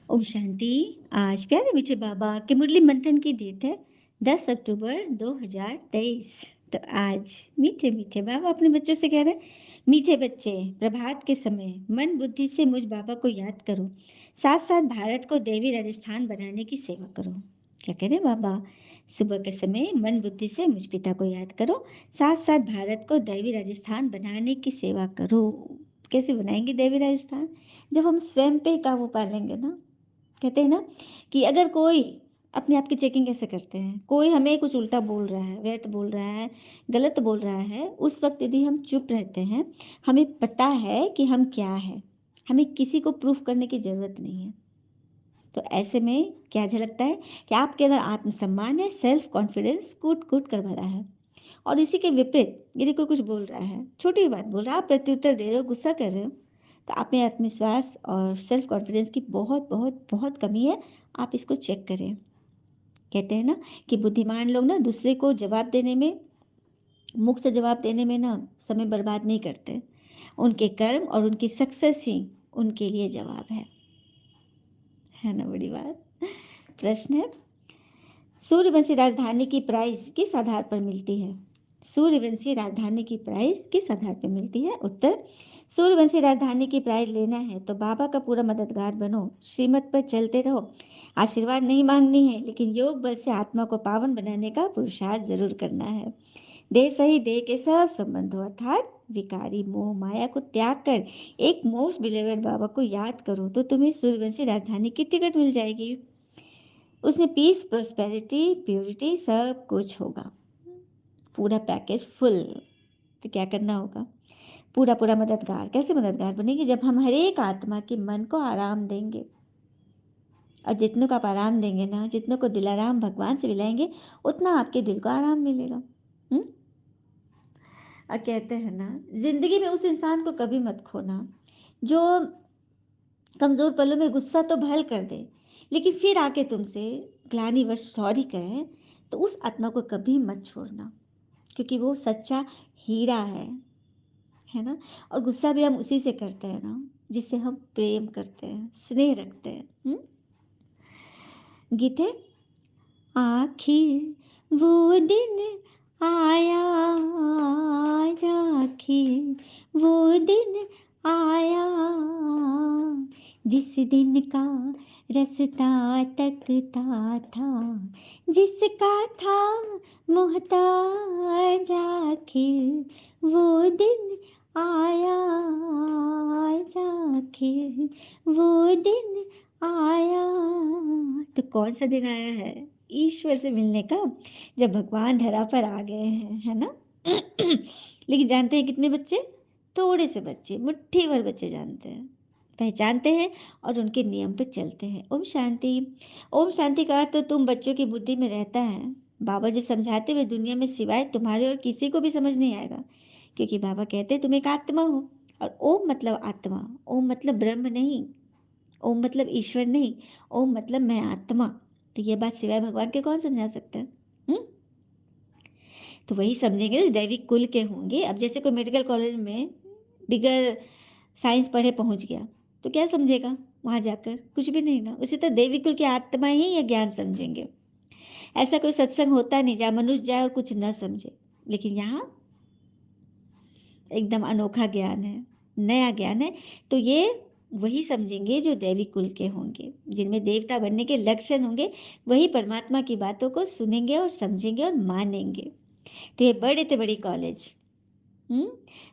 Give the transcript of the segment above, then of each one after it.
ओम शांति। आज प्यारे मीठे बाबा के मुरली मंथन की डेट है 10 अक्टूबर 2023। तो आज मीठे मीठे बाबा अपने बच्चों से कह रहे हैं, मीठे बच्चे, प्रभात के समय मन बुद्धि से मुझ बाबा को याद करो, साथ साथ भारत को देवी राजस्थान बनाने की सेवा करो। क्या कह रहे हैं बाबा? सुबह के समय मन बुद्धि से मुझ पिता को याद करो, साथ साथ भारत को देवी राजस्थान बनाने की सेवा करो। कैसे बनाएंगे देवी राजस्थान? जब हम स्वयं पे काबू पा लेंगे ना। कहते हैं ना कि अगर कोई अपने आप की चेकिंग कैसे करते हैं, कोई हमें कुछ उल्टा बोल रहा है, व्यर्थ बोल रहा है, गलत बोल रहा है, उस वक्त यदि हम चुप रहते हैं, हमें पता है कि हम क्या है, हमें किसी को प्रूफ करने की जरूरत नहीं है। तो ऐसे में क्या झलकता है कि आपके अंदर आत्मसम्मान है, सेल्फ कॉन्फिडेंस कूट कूट कर भरा है। और इसी के विपरीत यदि कोई कुछ बोल रहा है, छोटी बात बोल रहा है, आप प्रत्युत्तर दे रहे हो, गुस्सा कर रहे हो, तो आप में आत्मविश्वास और सेल्फ कॉन्फिडेंस की बहुत बहुत बहुत कमी है। आप इसको चेक करें। कहते हैं ना कि बुद्धिमान लोग ना दूसरे को जवाब देने में, मुख से जवाब देने में ना समय बर्बाद नहीं करते। उनके कर्म और उनकी सक्सेस ही उनके लिए जवाब है ना? बड़ी बात। प्रश्न है, सूर्यवंशी राजधानी की प्राइस किस आधार पर मिलती है? सूर्यवंशी राजधानी की प्राइस किस आधार पर मिलती है? उत्तर, सूर्यवंशी राजधानी की प्राइस लेना है तो बाबा का पूरा मददगार बनो, श्रीमत पर चलते रहो। आशीर्वाद नहीं मांगनी है, लेकिन योग बल से आत्मा को पावन बनाने का पुरुषार्थ जरूर करना है। देह सही देह के सब संबंधों अर्थात विकारी मोह माया को त्याग कर एक मोस्ट बिलीवेड बाबा को याद करो तो तुम्हें सूर्यवंशी राजधानी की टिकट मिल जाएगी। उसमें पीस, प्रोस्पेरिटी, प्योरिटी सब कुछ होगा, पूरा पैकेज फुल। तो क्या करना होगा? पूरा पूरा मददगार। कैसे मददगार बनेंगे? जब हम हर एक आत्मा के मन को आराम देंगे। और जितनों को आप आराम देंगे ना, जितनों को दिलाराम भगवान से मिलाएंगे, उतना आपके दिल को आराम मिलेगा। और कहते हैं ना, जिंदगी में उस इंसान को कभी मत खोना जो कमजोर पलों में गुस्सा तो भल कर दे, लेकिन फिर आके तुमसे ग्लानिवश सॉरी कहे, तो उस आत्मा को कभी मत छोड़ना, क्योंकि वो सच्चा हीरा है ना? और गुस्सा भी हम उसी से करते हैं ना जिससे हम प्रेम करते हैं, स्नेह रखते हैं। गीत है, आखिर वो दिन आया, आज आखिर वो दिन आया, जिस दिन का रास्ता तकता था, जिसका था मोहताज, आखिर वो दिन आया, आज आखिर वो दिन आया। तो कौन सा दिन आया है? ईश्वर से मिलने का, जब भगवान धरा पर आ गए हैं, है ना? लेकिन जानते हैं कितने बच्चे? थोड़े से बच्चे, मुट्ठी भर बच्चे जानते हैं, पहचानते हैं और उनके नियम पर चलते हैं। ओम शांति। ओम शांति का अर्थ तो तुम बच्चों की बुद्धि में रहता है। बाबा जो समझाते हुए दुनिया में सिवाय तुम्हारे और किसी को भी समझ नहीं आएगा, क्योंकि बाबा कहते हैं तुम एक आत्मा हो। और ओम मतलब आत्मा, ओम मतलब ब्रह्म नहीं, ओम मतलब ईश्वर नहीं, ओम मतलब मैं आत्मा। तो ये बात सिवाय भगवान के कौन समझा सकता है? हम्म? तो वही समझेंगे ना, दैविक कुल के होंगे। अब जैसे कोई मेडिकल कॉलेज में बिगर साइंस पढ़े पहुंच गया, तो क्या समझेगा वहां जाकर? कुछ भी नहीं ना। उसी तरह दैविक कुल की आत्मा ही ये ज्ञान समझेंगे। ऐसा कोई सत्संग होता नहीं जहाँ मनुष्य जाए और कुछ न समझे, लेकिन यहाँ एकदम अनोखा ज्ञान है, नया ज्ञान है। तो ये वही समझेंगे जो दैवी कुल के होंगे, जिनमें देवता बनने के लक्षण होंगे, वही परमात्मा की बातों को सुनेंगे और समझेंगे और मानेंगे। तो ये बड़े से बड़ी कॉलेज। हम्म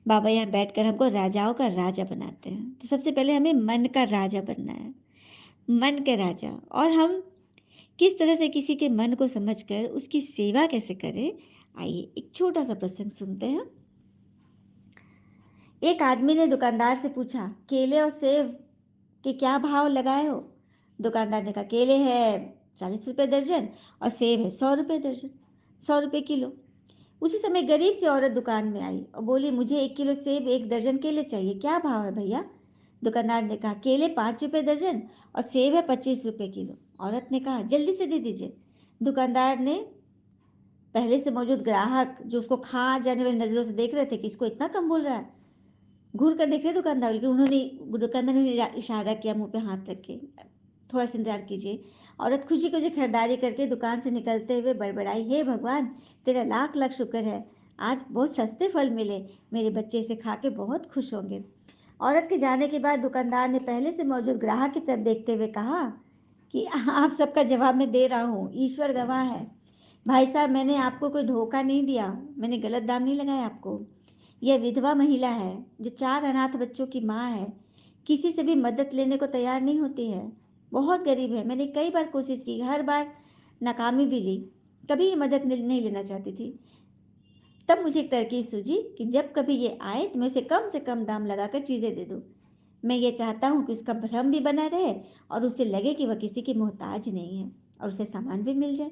बाबा यहाँ बैठकर हमको राजाओं का राजा बनाते हैं। तो सबसे पहले हमें मन का राजा बनना है, मन के राजा। और हम किस तरह से किसी के मन को समझकर उसकी सेवा कैसे करें, आइए एक छोटा सा प्रसंग सुनते हैं। एक आदमी ने दुकानदार से पूछा, केले और सेब के क्या भाव लगाए हो? दुकानदार ने कहा, केले है 40 रुपए दर्जन और सेब है 100 रुपए दर्जन, 100 रुपए किलो। उसी समय गरीब सी औरत दुकान में आई और बोली, मुझे 1 किलो सेब 1 दर्जन केले चाहिए, क्या भाव है भैया? दुकानदार ने कहा, केले 5 रुपए दर्जन और सेब है 25 रुपए किलो। औरत ने कहा, जल्दी से दे दीजिए। दुकानदार ने पहले से मौजूद ग्राहक जो उसको खा जाने वाली नजरों से देख रहे थे कि इसको इतना कम बोल रहा है, घूर कर देख रहे दुकानदार, लेकिन उन्होंने दुकानदार ने इशारा किया मुंह पे हाथ रख के, थोड़ा-सा इंतज़ार कीजिए। औरत खुशी-खुशी खरीदारी करके दुकान से निकलते हुए बड़बड़ाई, हे भगवान! तेरा लाख-लाख शुक्र है, आज बहुत सस्ते फल मिले, मेरे बच्चे इसे खा के बहुत खुश होंगे। औरत के जाने के बाद दुकानदार ने पहले से मौजूद ग्राहक की तरफ देखते हुए कहा कि आप सबका जवाब मैं दे रहा हूँ, ईश्वर गवाह है। भाई साहब, मैंने आपको कोई धोखा नहीं दिया, मैंने गलत दाम नहीं लगाया आपको। यह विधवा महिला है जो 4 अनाथ बच्चों की माँ है, किसी से भी मदद लेने को तैयार नहीं होती है, बहुत गरीब है। मैंने कई बार कोशिश की, हर बार नाकामी भी ली, कभी ये मदद नहीं लेना चाहती थी। तब मुझे एक तरकीब सूझी कि जब कभी ये आए तो मैं उसे कम से कम दाम लगाकर चीज़ें दे दूँ। मैं ये चाहता हूँ कि उसका भ्रम भी बना रहे और उसे लगे कि वह किसी की मोहताज नहीं है और उसे सामान भी मिल जाए।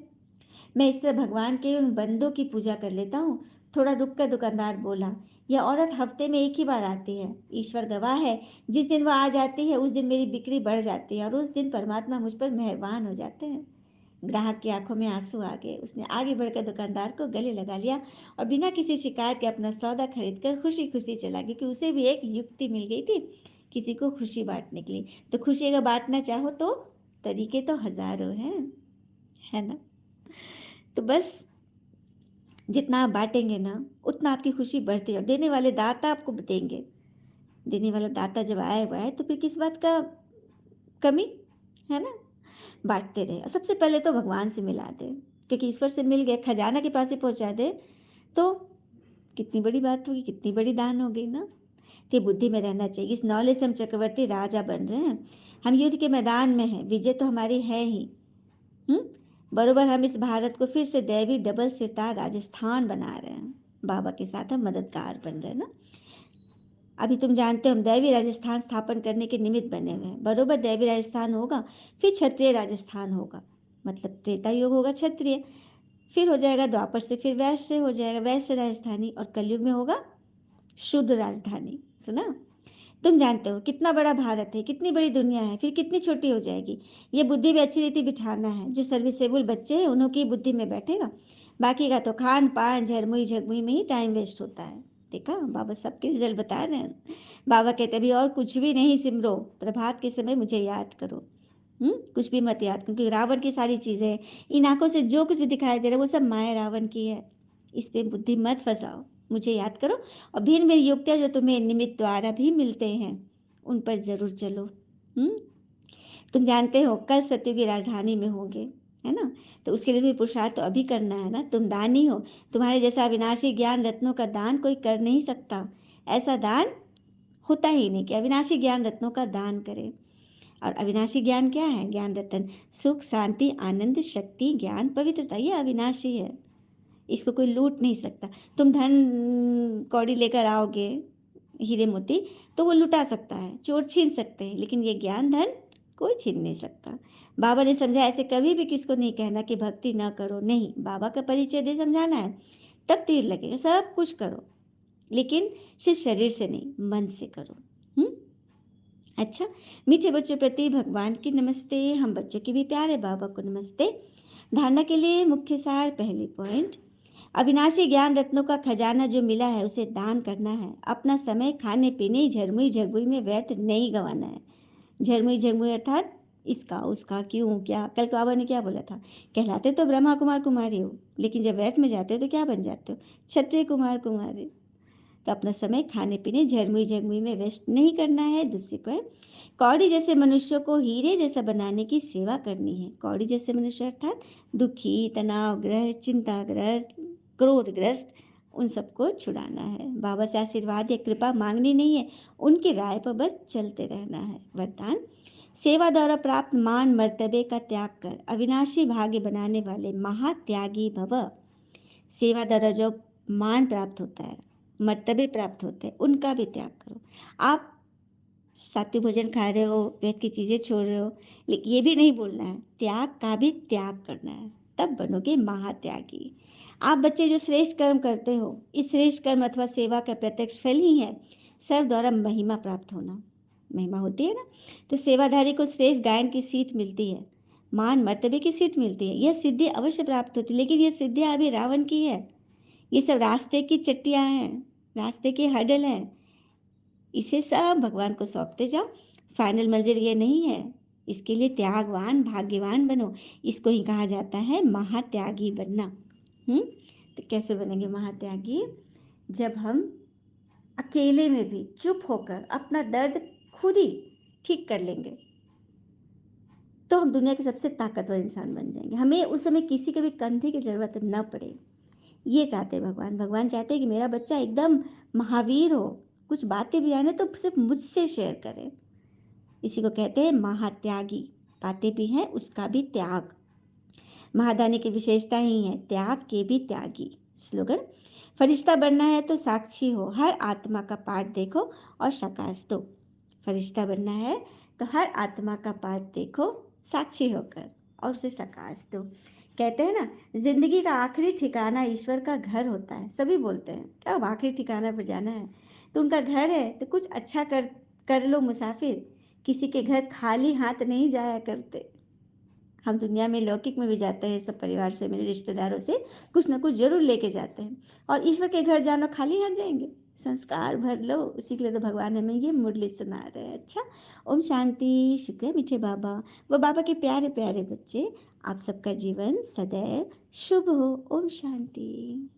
मैं इस तरह भगवान के उन बंदों की पूजा कर लेता हूँ। थोड़ा रुक कर दुकानदार बोला, यह औरत हफ्ते में एक ही बार आती है। ईश्वर गवाह है, जिस दिन वह आ जाती है उस दिन मेरी बिक्री बढ़ जाती है और उस दिन परमात्मा मुझ पर मेहरबान हो जाते हैं। ग्राहक की आंखों में आंसू आ गए। उसने आगे बढ़कर दुकानदार को गले लगा लिया और बिना किसी शिकायत के अपना सौदा खरीदकर खुशी खुशी चला गया कि उसे भी एक युक्ति मिल गई थी किसी को खुशी बांटने के लिए। तो खुशी अगर बांटना चाहो तो तरीके तो हजारों हैं, है ना? तो बस जितना आप बांटेंगे ना उतना आपकी खुशी बढ़ती है। देने वाले दाता आपको देंगे। देने वाला दाता जब आया हुआ है तो फिर किस बात का कमी, है ना? बाँटते रहे और सबसे पहले तो भगवान से मिला दें, क्योंकि ईश्वर से मिल गए, खजाना के पास ही पहुँचा दें, तो कितनी बड़ी बात होगी, कितनी बड़ी दान हो गई ना। तो ये बुद्धि में रहना चाहिए, इस नॉलेज से हम चक्रवर्ती राजा बन रहे हैं। हम युद्ध के मैदान में हैं, विजय तो हमारी है ही। हुँ? बरोबर हम इस भारत को फिर से दैवी डबल सितार राजस्थान बना रहे हैं। बाबा के साथ हम मददगार बन रहे हैं ना। अभी तुम जानते हो हम दैवी राजस्थान स्थापन करने के निमित्त बने हुए हैं। बरोबर दैवी राजस्थान होगा, फिर क्षत्रिय राजस्थान होगा, मतलब त्रेता युग होगा क्षत्रिय, फिर हो जाएगा द्वापर से फिर वैश्य हो जाएगा, वैश्य राजधानी, और कलयुग में होगा शुद्ध राजधानी। सुना? तुम जानते हो कितना बड़ा भारत है, कितनी बड़ी दुनिया है, फिर कितनी छोटी हो जाएगी। ये बुद्धि में अच्छी रीति बिठाना है। जो सर्विसेबल बच्चे हैं उन्हों की बुद्धि में बैठेगा, बाकी का तो खान पान झरमुई झगमुई में ही टाइम वेस्ट होता है। देखा, बाबा सबके रिजल्ट बता रहे हैं। बाबा कहते अभी और कुछ भी नहीं सिमरो, प्रभात के समय मुझे याद करो। कुछ भी मत याद, क्योंकि रावण की सारी चीजें, इन आंखों से जो कुछ भी दिखाई दे रहा है वो सब माया रावण की है। इस पे बुद्धि मत फंसाओ, मुझे याद करो और भिन्न भिन्न युक्तियां जो तुम्हें निमित्त द्वारा भी मिलते हैं उन पर जरूर चलो। हम्म तुम जानते हो कल सत्य की राजधानी में होंगे, है ना? तो उसके लिए भी पुरुषार्थ तो अभी करना है ना। तुम दानी हो, तुम्हारे जैसा अविनाशी ज्ञान रत्नों का दान कोई कर नहीं सकता। ऐसा दान होता ही नहीं कि अविनाशी ज्ञान रत्नों का दान करे। और अविनाशी ज्ञान क्या है? ज्ञान रतन सुख शांति आनंद शक्ति ज्ञान पवित्रता, ये अविनाशी है, इसको कोई लूट नहीं सकता। तुम धन कौड़ी लेकर आओगे, हीरे मोती, तो वो लुटा सकता है, चोर छीन सकते हैं, लेकिन ये ज्ञान धन कोई छीन नहीं सकता। बाबा ने समझा ऐसे कभी भी किसको नहीं कहना कि भक्ति ना करो, नहीं, बाबा का परिचय दे समझाना है, तब तीर लगेगा। सब कुछ करो, लेकिन सिर्फ शरीर से नहीं, मन से करो। हम्म अच्छा, मीठे बच्चों प्रति भगवान की नमस्ते, हम बच्चों की भी प्यारे बाबा को नमस्ते। धारणा के लिए मुख्य सार, पहली पॉइंट, अविनाशी ज्ञान रत्नों का खजाना जो मिला है उसे दान करना है। अपना समय खाने पीने झरमुई झगमुई में व्यर्थ नहीं गंवाना है। झरमुई झगमुई अर्थात इसका उसका क्यों क्या। कल बाबा ने क्या बोला था? कहलाते तो ब्रह्मा कुमार कुमारी हो, लेकिन जब व्यर्थ में जाते हो तो क्या बन जाते हो? क्षत्रिय कुमार कुमारी। तो अपना समय खाने पीने झरमुई झगमुई में वेस्ट नहीं करना है। दूसरी पर, कौड़ी जैसे मनुष्यों को हीरे जैसा बनाने की सेवा करनी है। कौड़ी जैसे मनुष्य अर्थात दुखी, तनावग्रस्त, चिंताग्रस्त, क्रोधग्रस्त, उन सबको छुड़ाना है। बाबा से आशीर्वाद या कृपा मांगनी नहीं है, उनकी राय पर बस चलते रहना है। वरदान, सेवा द्वारा प्राप्त मान मर्तबे का त्याग कर अविनाशी भाग्य बनाने वाले महात्यागी भव। सेवा द्वारा जो मान प्राप्त होता है, मर्तबे प्राप्त होते हैं, उनका भी त्याग करो। आप सात्विक भोजन खा रहे हो, पेट की चीज़ें छोड़ रहे हो, लेकिन ये भी नहीं बोलना है त्याग का भी त्याग करना है, तब बनोगे महात्यागी। आप बच्चे जो श्रेष्ठ कर्म करते हो, इस श्रेष्ठ कर्म अथवा सेवा का प्रत्यक्ष फल ही है सर्व द्वारा महिमा प्राप्त होना। महिमा होती है ना, तो सेवाधारी को श्रेष्ठ गायन की सीट मिलती है, मान मर्तबे की सीट मिलती है, यह सिद्धि अवश्य प्राप्त होती है। लेकिन यह सिद्धियाँ अभी रावण की है, ये सब रास्ते की चट्टियाँ हैं, रास्ते के हडल हैं। इसे सब भगवान को सौंपते जाओ। फाइनल मंजिल ये नहीं है, इसके लिए त्यागवान भाग्यवान बनो। इसको ही कहा जाता है महात्यागी बनना। हम्म। तो कैसे बनेंगे महात्यागी? जब हम अकेले में भी चुप होकर अपना दर्द खुद ही ठीक कर लेंगे, तो हम दुनिया के सबसे ताकतवर इंसान बन जाएंगे। हमें उस समय किसी के भी कंधे की जरूरत न पड़े। ये चाहते हैं भगवान। भगवान चाहते हैं कि मेरा बच्चा एकदम महावीर हो, कुछ बातें भी आए ना तो सिर्फ मुझसे शेयर करे। इसी को कहते हैं महात्यागी। बातें भी हैं, उसका भी त्याग। महादानी की विशेषता ही है त्याग के भी त्यागी। स्लोगन: फरिश्ता बनना है तो साक्षी हो, हर आत्मा का पाठ देखो और शकाश दो। फरिश्ता बनना है तो हर आत्मा का पाठ देखो साक्षी होकर और उसे शकाश दो। कहते हैं ना, जिंदगी का आखिरी ठिकाना ईश्वर का घर होता है। सभी बोलते हैं क्या अब आखिरी ठिकाना पर जाना है, तो उनका घर है तो कुछ अच्छा कर कर लो मुसाफिर। किसी के घर खाली हाथ नहीं जाया करते। हम दुनिया में लौकिक में भी जाते हैं, सब परिवार से, मेरे रिश्तेदारों से कुछ ना कुछ जरूर लेके जाते हैं। और ईश्वर के घर जानो खाली हाथ जाएंगे? संस्कार भर लो। उसी के लिए तो भगवान हमें ये मुरली सुना रहे हैं। अच्छा, ओम शांति। शुक्रिया मीठे बाबा। वो बाबा के प्यारे प्यारे बच्चे, आप सबका जीवन सदैव शुभ हो। ओम शांति।